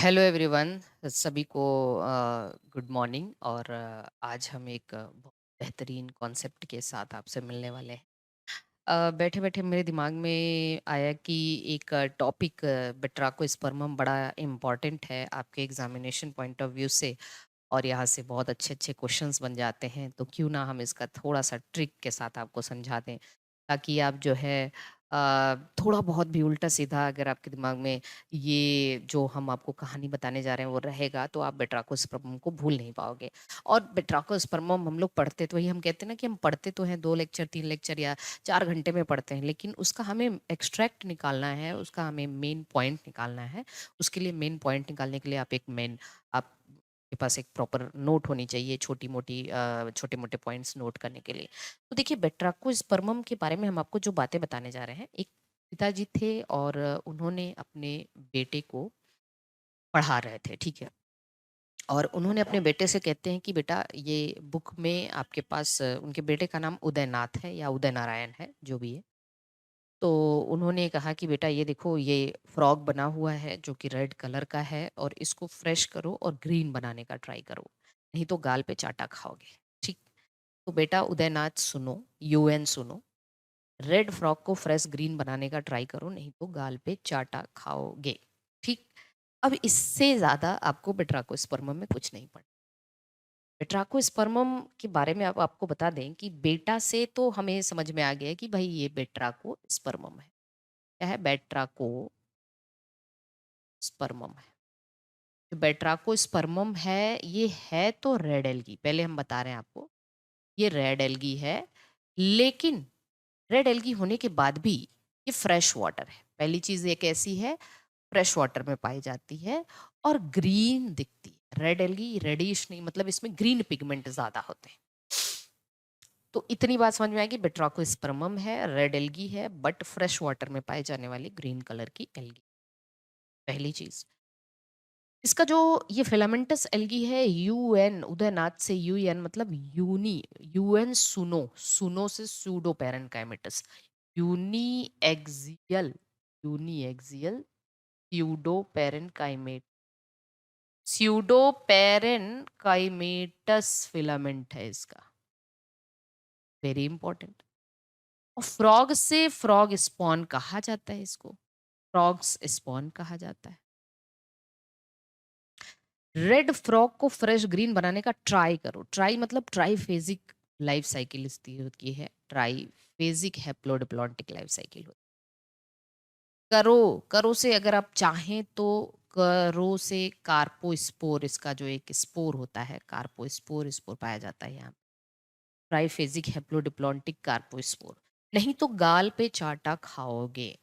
Hello everyone. सभी को good morning. और आज हम एक बहुत बेहतरीन कॉन्सेप्ट के साथ आपसे मिलने वाले हैं। बैठे बैठे मेरे दिमाग में आया कि एक टॉपिक बेट्राको स्पर्मम बड़ा इम्पॉर्टेंट है आपके एग्जामिनेशन पॉइंट ऑफ व्यू से, और यहाँ से बहुत अच्छे अच्छे क्वेश्चंस बन जाते हैं। तो क्यों ना हम इसका थोड़ा सा ट्रिक के साथ आपको समझा दें, ताकि आप जो है थोड़ा बहुत भी उल्टा सीधा अगर आपके दिमाग में ये जो हम आपको कहानी बताने जा रहे हैं वो रहेगा, तो आप बेट्राकोस्पर्मम को भूल नहीं पाओगे। और बेट्राकोस्पर्मम हम लोग पढ़ते तो वही हम कहते हैं ना कि हम पढ़ते तो हैं 2 लेक्चर 3 लेक्चर या 4 घंटे में पढ़ते हैं, लेकिन उसका हमें एक्सट्रैक्ट निकालना है, उसका हमें मेन पॉइंट निकालना है। उसके लिए मेन पॉइंट निकालने के लिए आप एक मेन आप के पास एक प्रॉपर नोट होनी चाहिए, छोटी मोटी छोटे मोटे पॉइंट्स नोट करने के लिए। तो देखिए, बेट्राकोस्पर्मम के बारे में हम आपको जो बातें बताने जा रहे हैं, एक पिताजी थे और उन्होंने अपने बेटे को पढ़ा रहे थे, ठीक है। और उन्होंने अपने बेटे से कहते हैं कि बेटा, ये बुक में आपके पास उनके बेटे का नाम उदयनाथ है या उदय नारायण है, जो भी है। तो उन्होंने कहा कि बेटा, ये देखो, ये फ्रॉग बना हुआ है जो कि रेड कलर का है, और इसको फ्रेश करो और ग्रीन बनाने का ट्राई करो, नहीं तो गाल पे चाटा खाओगे। ठीक। तो बेटा उदयनाथ सुनो, यूएन सुनो, रेड फ्रॉक को फ्रेश ग्रीन बनाने का ट्राई करो, नहीं तो गाल पे चाटा खाओगे। ठीक। अब इससे ज्यादा आपको बेट्राकोस्पर्मम में कुछ नहीं पढ़ना। बेट्राकोस्पर्मम के बारे में आपको बता दें कि बेटा से तो हमें समझ में आ गया है कि भाई ये बेट्राकोस्पर्मम है। क्या है? बेट्राकोस्पर्मम है। जो बेट्राकोस्पर्मम है, ये है तो रेड एल्गी, पहले हम बता रहे हैं आपको, ये रेड एल्गी है। लेकिन रेड एल्गी होने के बाद भी ये फ्रेश वाटर है। पहली चीज ये कैसी है? फ्रेश वाटर में पाई जाती है और ग्रीन दिखती है। रेड एल्गी रेडिश नहीं, मतलब इसमें ग्रीन पिगमेंट ज्यादा होते हैं। तो इतनी बात समझ में आएगी, बेट्राकोस्पर्मम है, रेड एल्गी है, बट फ्रेश वाटर में पाई जाने वाली ग्रीन कलर की एल्गी। पहली चीज, इसका जो ये फिलामेंटस एल्गी है, यूएन, उदयनाथ से यूएन मतलब यूनी, यूएन सुनो, सुनो से pseudo parenchymatous, uni axial, uni axial pseudo parenchymate, pseudo parenchymatous filament है इसका। Very important. और फ्रॉग से फ्रॉग स्पॉन कहा जाता है इसको, फ्रॉग्स स्पॉन कहा जाता है। रेड फ्रॉग को फ्रेश ग्रीन बनाने का ट्राई करो। ट्राई मतलब ट्राईफेजिक लाइफ साइकिल इसकी होती है, ट्राईफेजिक हैप्लोडिप्लॉन्टिक लाइफ साइकिल होती है। करो, करो से अगर आप चाहें तो करो से कार्पोस्पोर, इसका जो एक स्पोर होता है, कार्पोस्पोर स्पोर पाया जाता है यहाँ। ट्राईफेजिक हैप्लोडिप्लॉन्टिक कार्पोस्पोर, नहीं तो गाल पे चाटा खाओगे।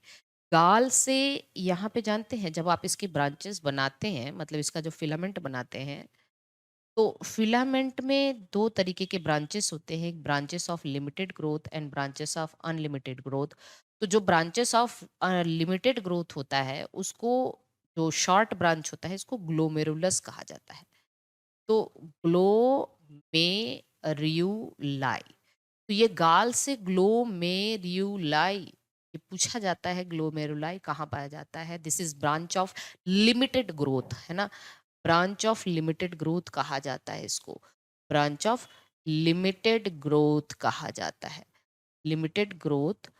गाल से यहाँ पे जानते हैं, जब आप इसके ब्रांचेस बनाते हैं, मतलब इसका जो फिलामेंट बनाते हैं, तो फिलामेंट में दो तरीके के ब्रांचेस होते हैं, branches of limited growth and branches of unlimited growth. तो जो ब्रांचेस ऑफ लिमिटेड ग्रोथ होता है उसको, जो शॉर्ट ब्रांच होता है, इसको ग्लोमेरुलस कहा जाता है। तो ग्लोमेरुलाई, तो ये गाल से ग्लोमेरुलाई, ये पूछा जाता है ग्लोमेरुलाई कहाँ पाया जाता है। This is branch of limited growth, है ना, ब्रांच ऑफ लिमिटेड ग्रोथ कहा जाता है इसको, ब्रांच ऑफ लिमिटेड ग्रोथ कहा जाता है, लिमिटेड ग्रोथ।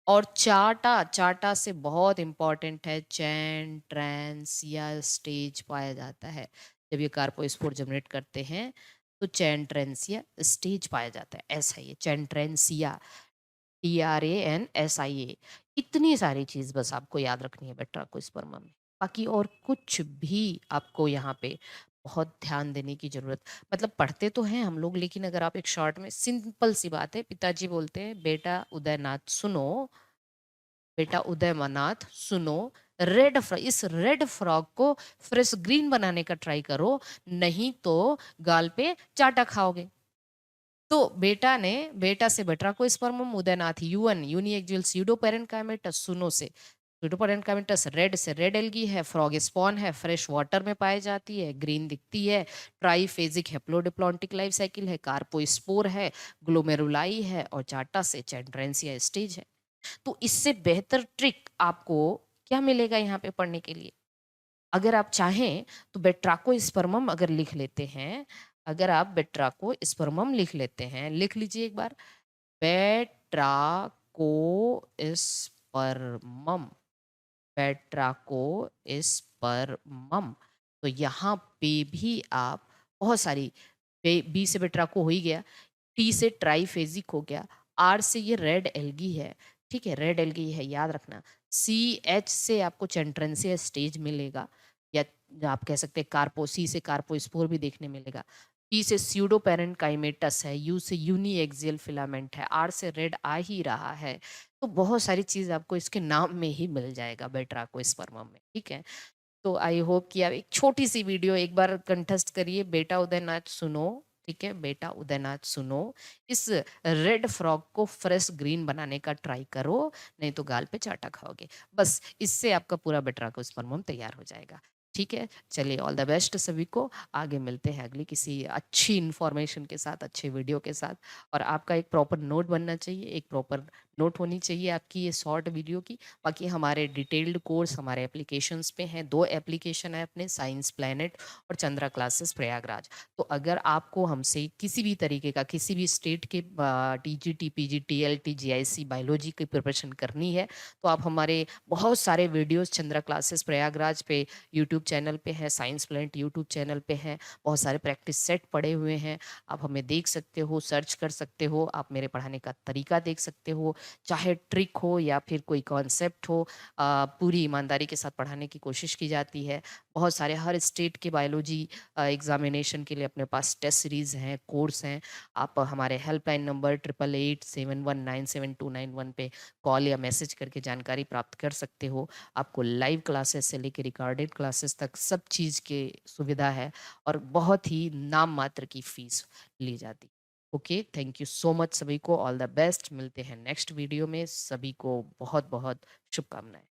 और चाटा, चाटा से बहुत इंपॉर्टेंट है, चैन ट्रांस या स्टेज पाया जाता है। जब ये कार्पोस्पोर जनरेट करते हैं तो चैंट्रेंसिया स्टेज पाया जाता है। ऐसा ही है, चैंट्रेंसिया, TRANSIA। इतनी सारी चीज बस आपको याद रखनी है बेट्राकोस्पर्मम में। बाकी और कुछ भी आपको यहाँ पे बहुत ध्यान देने की जरूरत, मतलब पढ़ते तो हैं हम लोग, लेकिन अगर आप एक शॉर्ट में, सिंपल सी बात है, पिताजी बोलते हैं बेटा उदयनाथ सुनो, बेटा उदयनाथ सुनो, इस रेड फ्रॉग को फ्रेश ग्रीन बनाने का ट्राई करो, नहीं तो गाल पे चाटा खाओगे। तो बेटा से batrachospermum, Udaynath U N, uniaxial pseudo parenchymatous, सुनो से स्यूडो पेरेनकाइमेटस, रेड से रेड एल्गी है, फ्रॉग स्पॉन है, फ्रेश वाटर में पाई जाती है, ग्रीन दिखती है, ट्राईफेजिक हैप्लोडिप्लॉन्टिक लाइफ साइकिल है, कार्पोस्पोर है, ग्लोमेरुलाई है, और चाटा से चैंड्रेंसिया स्टेज है। तो इससे बेहतर ट्रिक आपको क्या मिलेगा यहाँ पे पढ़ने के लिए? अगर आप चाहें तो बेट्राकोस्पर्मम अगर लिख लेते हैं, अगर आप बेट्राकोस्पर्मम लिख लेते हैं, लिख लीजिए एक बार, बेट्राकोस्पर्मम, बेट्राकोस्पर्मम। तो यहाँ पे भी आप बहुत सारी, बी से बेट्राको हो ही गया, टी से ट्राइफेजिक हो गया, आर से ये रेड एल्गी है, ठीक है, रेड एल्गी है, याद रखना। सी एच से आपको चैंट्रेंसिया स्टेज मिलेगा, या आप कह सकते हैं कार्पो, सी से कार्पोस्पोर भी देखने मिलेगा। पी से स्यूडो पेरेंकाइमेटस है, यू से यूनी एक्सियल फिलामेंट है, आर से रेड आ ही रहा है। तो बहुत सारी चीज आपको इसके नाम में ही मिल जाएगा बेट्राकोस्पर्मम में, ठीक है। तो आई होप कि आप एक छोटी सी वीडियो एक बार कंठस्थ करिए, बेटा उदयनाथ सुनो, ठीक है, बेटा उदयनाथ सुनो, इस रेड फ्रॉग को फ्रेश ग्रीन बनाने का ट्राई करो, नहीं तो गाल पे चाटा खाओगे। बस इससे आपका पूरा बेट्राकोस्पर्मम तैयार हो जाएगा, ठीक है। चलिए, ऑल द बेस्ट सभी को, आगे मिलते हैं अगली किसी अच्छी इंफॉर्मेशन के साथ, अच्छे वीडियो के साथ। और आपका एक प्रॉपर नोट बनना चाहिए, एक प्रॉपर नोट होनी चाहिए आपकी ये शॉर्ट वीडियो की। बाकी हमारे डिटेल्ड कोर्स हमारे एप्लीकेशंस पे हैं, 2 एप्लीकेशन है अपने, साइंस प्लैनेट और चंद्रा क्लासेस प्रयागराज। तो अगर आपको हमसे किसी भी तरीके का, किसी भी स्टेट के TGT, PGT, LT, GIC, biology की प्रिपरेशन करनी है, तो आप हमारे बहुत सारे वीडियोस चंद्रा क्लासेस प्रयागराज पे यूट्यूब चैनल पे है, साइंस प्लैनेट यूट्यूब चैनल पे हैं, बहुत सारे प्रैक्टिस सेट पड़े हुए हैं, आप हमें देख सकते हो, सर्च कर सकते हो, आप मेरे पढ़ाने का तरीका देख सकते हो, चाहे ट्रिक हो या फिर कोई कॉन्सेप्ट हो, पूरी ईमानदारी के साथ पढ़ाने की कोशिश की जाती है। बहुत सारे हर स्टेट के बायोलॉजी एग्जामिनेशन के लिए अपने पास टेस्ट सीरीज हैं, कोर्स हैं। आप हमारे हेल्पलाइन नंबर 8887197291 पे कॉल या मैसेज करके जानकारी प्राप्त कर सकते हो। आपको लाइव क्लासेस से लेकर रिकॉर्डेड क्लासेस तक सब चीज़ की सुविधा है, और बहुत ही नाम मात्र की फीस ली जाती है। Okay, thank you so much सभी को, ऑल द बेस्ट, मिलते हैं नेक्स्ट वीडियो में, सभी को बहुत बहुत शुभकामनाएं।